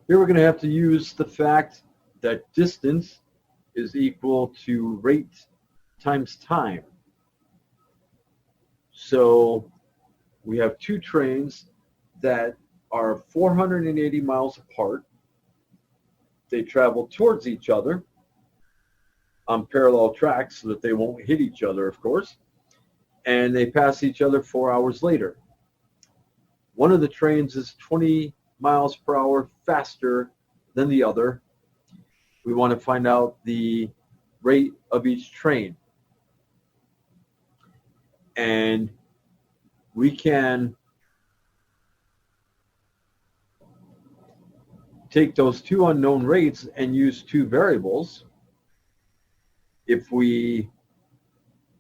Here we're going to have to use the fact that distance is equal to rate times time. So we have two trains that are 480 miles apart. They travel towards each other on parallel tracks so that they won't hit each other, of course, and they pass each other 4 hours later. One of the trains is 20 miles per hour faster than the other. We want to find out the rate of each train. And we can take those two unknown rates and use two variables. If we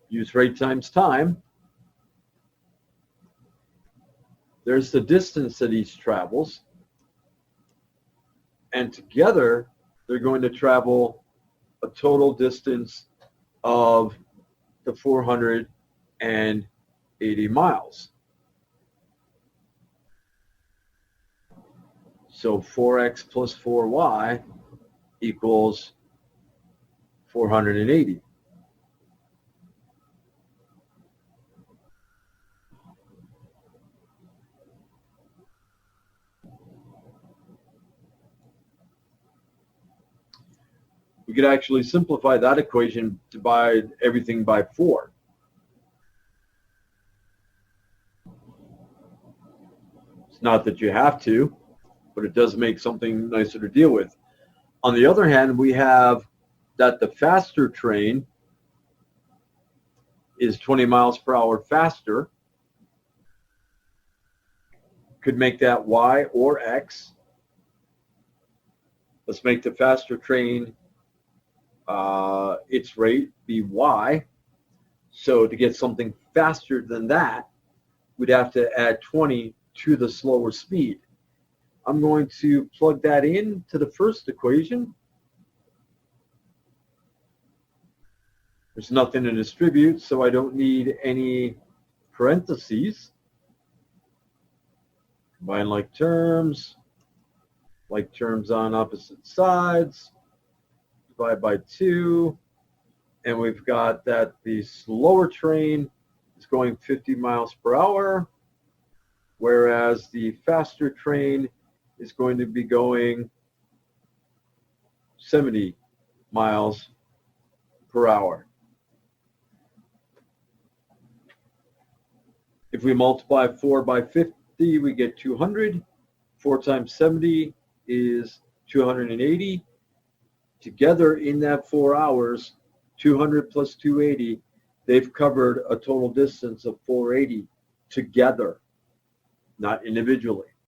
use rate times time, there's the distance that each travels, and together they're going to travel a total distance of the 480 miles. So 4x plus 4y equals 480. We could actually simplify that equation, divide everything by 4. It's not that you have to, but it does make something nicer to deal with. On the other hand, we have that the faster train is 20 miles per hour faster. Could make that y or x. Let's make the faster train its rate be y. So to get something faster than that, we'd have to add 20 to the slower speed. I'm going to plug that in to the first equation. There's nothing to distribute, so I don't need any parentheses. Combine like terms on opposite sides, divide by 2, and we've got that the slower train is going 50 miles per hour, whereas the faster train is going to be going 70 miles per hour. If we multiply 4 by 50, we get 200. 4 times 70 is 280. Together in that 4 hours, 200 plus 280, they've covered a total distance of 480 together, not individually.